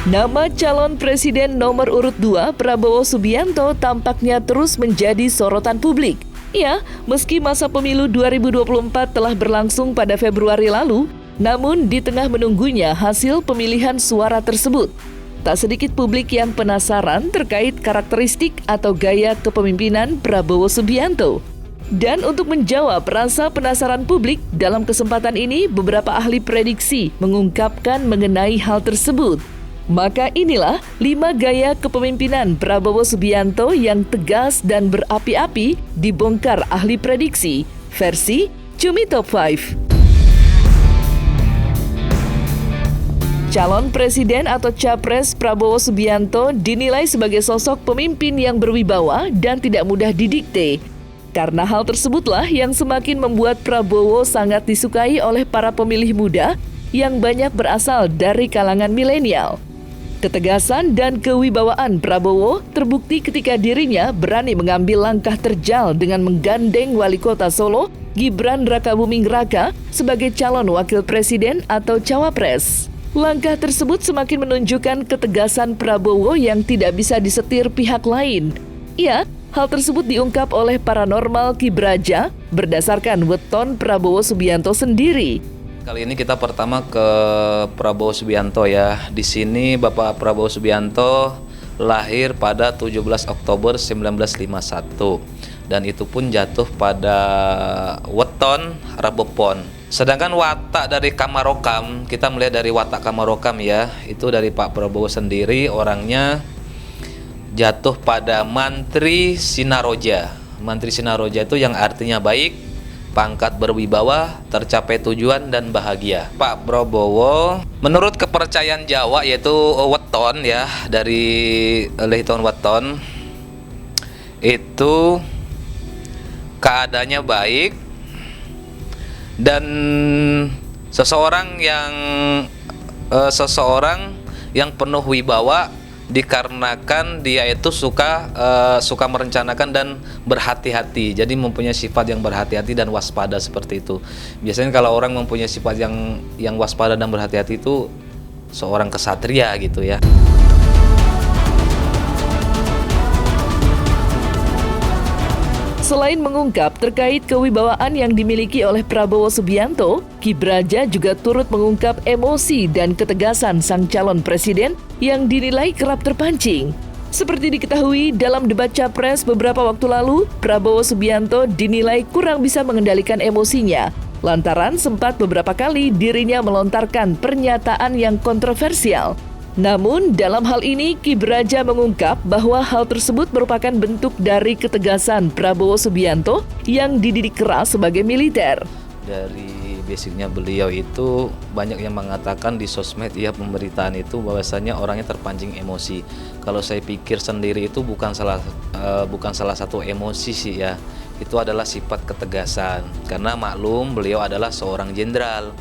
Nama calon presiden nomor urut 2 Prabowo Subianto tampaknya terus menjadi sorotan publik. Ya, meski masa pemilu 2024 telah berlangsung pada Februari lalu, namun di tengah menunggunya hasil pemilihan suara tersebut, tak sedikit publik yang penasaran terkait karakteristik atau gaya kepemimpinan Prabowo Subianto. Dan untuk menjawab rasa penasaran publik, dalam kesempatan ini beberapa ahli prediksi mengungkapkan mengenai hal tersebut. Maka inilah 5 gaya kepemimpinan Prabowo Subianto yang tegas dan berapi-api dibongkar ahli prediksi, versi Cumi Top 5. Calon presiden atau capres Prabowo Subianto dinilai sebagai sosok pemimpin yang berwibawa dan tidak mudah didikte. Karena hal tersebutlah yang semakin membuat Prabowo sangat disukai oleh para pemilih muda yang banyak berasal dari kalangan milenial. Ketegasan dan kewibawaan Prabowo terbukti ketika dirinya berani mengambil langkah terjal dengan menggandeng Wali Kota Solo, Gibran Rakabuming Raka, sebagai calon wakil presiden atau cawapres. Langkah tersebut semakin menunjukkan ketegasan Prabowo yang tidak bisa disetir pihak lain. Ya, hal tersebut diungkap oleh Paranormal Kibraja berdasarkan weton Prabowo Subianto sendiri. Kali ini kita pertama ke Prabowo Subianto ya. Di sini Bapak Prabowo Subianto lahir pada 17 Oktober 1951 dan itu pun jatuh pada weton Rabu Pon. Sedangkan watak dari Kamarokam, kita melihat dari watak Kamarokam ya, itu dari Pak Prabowo sendiri orangnya jatuh pada Mantri Sinaroja. Mantri Sinaroja itu yang artinya baik, pangkat berwibawa, tercapai tujuan dan bahagia. Pak Prabowo menurut kepercayaan Jawa yaitu weton ya, dari Leiton weton itu keadaannya baik dan seseorang yang penuh wibawa dikarenakan dia itu suka merencanakan dan berhati-hati. Jadi mempunyai sifat yang berhati-hati dan waspada seperti itu. Biasanya kalau orang mempunyai sifat yang waspada dan berhati-hati itu seorang kesatria gitu ya. Selain mengungkap terkait kewibawaan yang dimiliki oleh Prabowo Subianto, Kibraja juga turut mengungkap emosi dan ketegasan sang calon presiden yang dinilai kerap terpancing. Seperti diketahui dalam debat capres beberapa waktu lalu, Prabowo Subianto dinilai kurang bisa mengendalikan emosinya, lantaran sempat beberapa kali dirinya melontarkan pernyataan yang kontroversial. Namun, dalam hal ini, Kibraja mengungkap bahwa hal tersebut merupakan bentuk dari ketegasan Prabowo Subianto yang dididik keras sebagai militer. Dari basicnya beliau itu banyak yang mengatakan di sosmed ya, pemberitaan itu bahwasanya orangnya terpancing emosi. Kalau saya pikir sendiri itu bukan salah satu emosi sih ya. Itu adalah sifat ketegasan. Karena maklum beliau adalah seorang jenderal.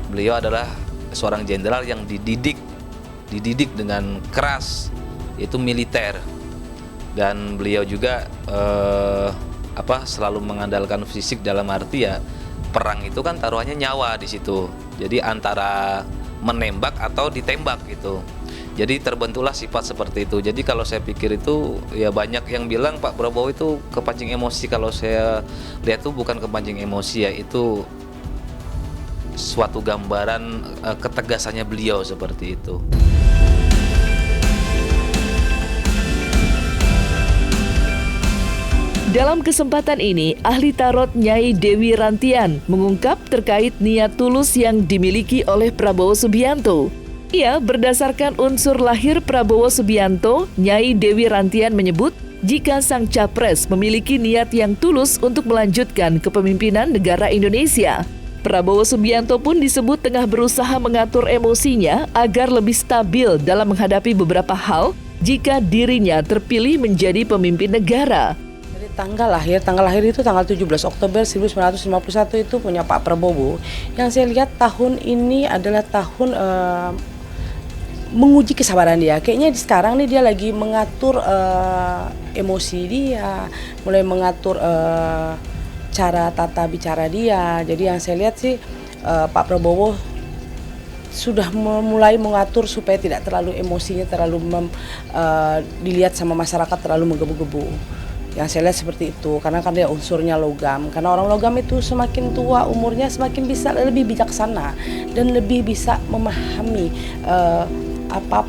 Beliau adalah seorang jenderal yang dididik dengan keras, itu militer, dan beliau juga selalu mengandalkan fisik dalam arti ya perang itu kan taruhannya nyawa di situ. Jadi antara menembak atau ditembak gitu. Jadi terbentuklah sifat seperti itu. Jadi kalau saya pikir itu ya banyak yang bilang Pak Prabowo itu kepancing emosi. Kalau saya lihat tuh bukan kepancing emosi ya, itu suatu gambaran ketegasannya beliau seperti itu. Dalam kesempatan ini, ahli tarot Nyai Dewi Rantian mengungkap terkait niat tulus yang dimiliki oleh Prabowo Subianto. Ia berdasarkan unsur lahir Prabowo Subianto, Nyai Dewi Rantian menyebut jika sang capres memiliki niat yang tulus untuk melanjutkan kepemimpinan negara Indonesia. Prabowo Subianto pun disebut tengah berusaha mengatur emosinya agar lebih stabil dalam menghadapi beberapa hal jika dirinya terpilih menjadi pemimpin negara. Tanggal lahir itu tanggal 17 Oktober 1951 itu punya Pak Prabowo. Yang saya lihat tahun ini adalah tahun menguji kesabaran dia. Kayaknya sekarang nih dia lagi mengatur emosi dia, mulai mengatur cara tata bicara dia. Jadi yang saya lihat sih Pak Prabowo sudah mulai mengatur supaya tidak terlalu emosinya dilihat sama masyarakat terlalu menggebu-gebu. Yang saya lihat seperti itu, karena kan dia unsurnya logam. Karena orang logam itu semakin tua umurnya semakin bisa lebih bijaksana dan lebih bisa memahami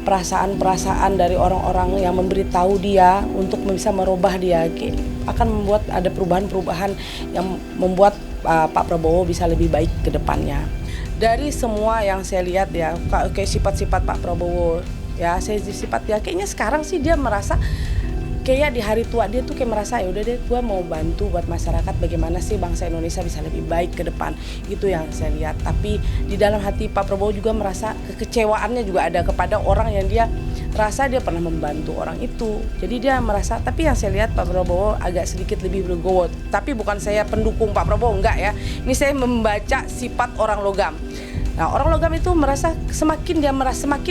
perasaan-perasaan dari orang-orang yang memberitahu dia untuk bisa merubah dia, akan membuat ada perubahan-perubahan yang membuat Pak Prabowo bisa lebih baik ke depannya. Dari semua yang saya lihat ya, kayak sifat-sifat Pak Prabowo ya, kayaknya sekarang sih dia merasa kayak di hari tua dia tuh kayak merasa ya udah deh, gue mau bantu buat masyarakat, bagaimana sih bangsa Indonesia bisa lebih baik ke depan. Itu yang saya lihat. Tapi di dalam hati Pak Prabowo juga merasa kekecewaannya juga ada kepada orang yang dia rasa dia pernah membantu orang itu. Jadi dia merasa, tapi yang saya lihat Pak Prabowo agak sedikit lebih berlegowo. Tapi bukan saya pendukung Pak Prabowo, enggak ya. Ini saya membaca sifat orang logam. Nah, orang logam itu merasa semakin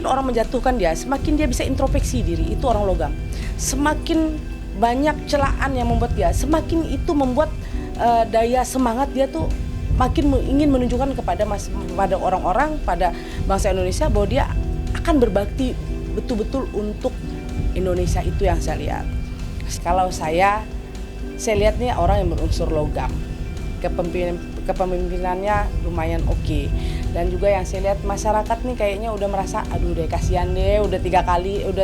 orang menjatuhkan dia, semakin dia bisa introspeksi diri. Itu orang logam. Semakin banyak celaan yang membuat dia, semakin itu membuat daya semangat dia tuh makin ingin menunjukkan kepada orang-orang, pada bangsa Indonesia bahwa dia akan berbakti betul-betul untuk Indonesia. Itu yang saya lihat. Kalau saya lihat nih orang yang berunsur logam. Kepemimpinannya lumayan oke. Dan juga yang saya lihat masyarakat nih kayaknya udah merasa aduh deh, kasihan deh, udah tiga kali, 2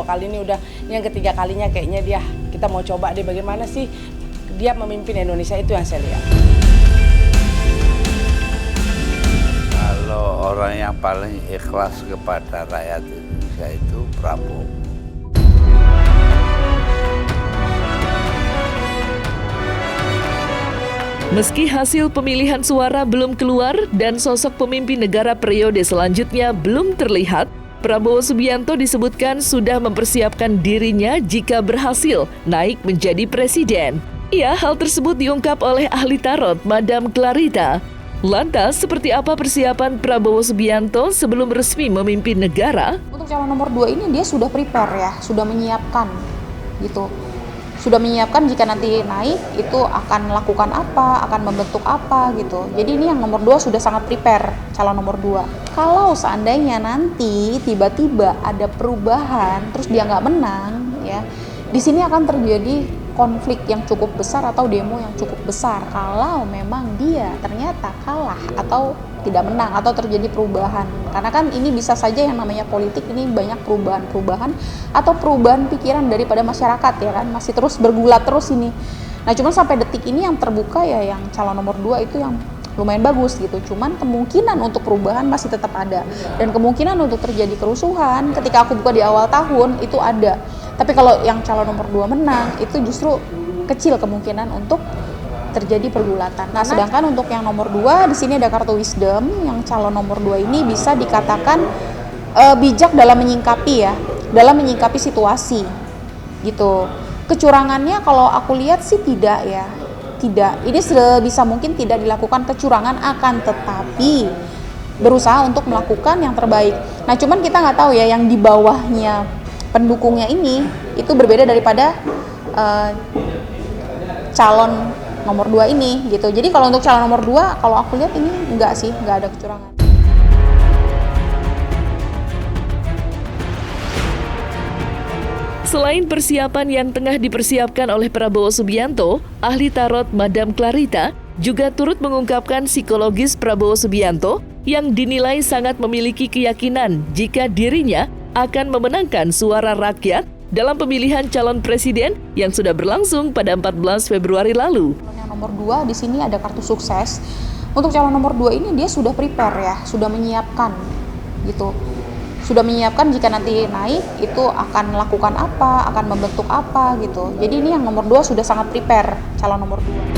kali nih udah, ini yang ketiga kalinya kayaknya kita mau coba deh bagaimana sih dia memimpin Indonesia. Itu yang saya lihat. Kalau orang yang paling ikhlas kepada rakyat Indonesia itu Prabowo. Meski hasil pemilihan suara belum keluar dan sosok pemimpin negara periode selanjutnya belum terlihat, Prabowo Subianto disebutkan sudah mempersiapkan dirinya jika berhasil naik menjadi presiden. Ya, hal tersebut diungkap oleh ahli tarot Madam Clarita. Lantas, seperti apa persiapan Prabowo Subianto sebelum resmi memimpin negara? Untuk calon nomor 2 ini dia sudah prepare ya, sudah menyiapkan gitu. Sudah menyiapkan jika nanti naik itu akan lakukan apa, akan membentuk apa gitu. Jadi ini yang nomor 2 sudah sangat prepare, calon nomor 2. Kalau seandainya nanti tiba-tiba ada perubahan terus dia nggak menang ya, di sini akan terjadi konflik yang cukup besar atau demo yang cukup besar kalau memang dia ternyata kalah atau tidak menang atau terjadi perubahan. Karena kan ini bisa saja yang namanya politik ini banyak perubahan-perubahan atau perubahan pikiran daripada masyarakat ya kan, masih terus bergulat terus ini. Nah, cuman sampai detik ini yang terbuka ya yang calon nomor 2 itu yang lumayan bagus gitu. Cuman kemungkinan untuk perubahan masih tetap ada dan kemungkinan untuk terjadi kerusuhan ketika aku buka di awal tahun itu ada. Tapi kalau yang calon nomor 2 menang itu justru kecil kemungkinan untuk terjadi pergulatan. Nah, sedangkan untuk yang nomor 2 di sini ada kartu wisdom, yang calon nomor 2 ini bisa dikatakan bijak dalam menyingkapi situasi gitu. Kecurangannya kalau aku lihat sih tidak ya. Tidak. Ini sebisa mungkin tidak dilakukan kecurangan, akan tetapi berusaha untuk melakukan yang terbaik. Nah, cuman kita nggak tahu ya yang di bawahnya pendukungnya ini itu berbeda daripada calon nomor 2 ini gitu. Jadi kalau untuk calon nomor 2 kalau aku lihat ini enggak ada kecurangan. Selain persiapan yang tengah dipersiapkan oleh Prabowo Subianto, ahli tarot Madam Clarita juga turut mengungkapkan psikologis Prabowo Subianto yang dinilai sangat memiliki keyakinan jika dirinya akan memenangkan suara rakyat dalam pemilihan calon presiden yang sudah berlangsung pada 14 Februari lalu. Yang nomor 2 di sini ada kartu sukses. Untuk calon nomor 2 ini dia sudah prepare ya, sudah menyiapkan gitu. Sudah menyiapkan jika nanti naik itu akan lakukan apa, akan membentuk apa gitu. Jadi ini yang nomor 2 sudah sangat prepare, calon nomor 2.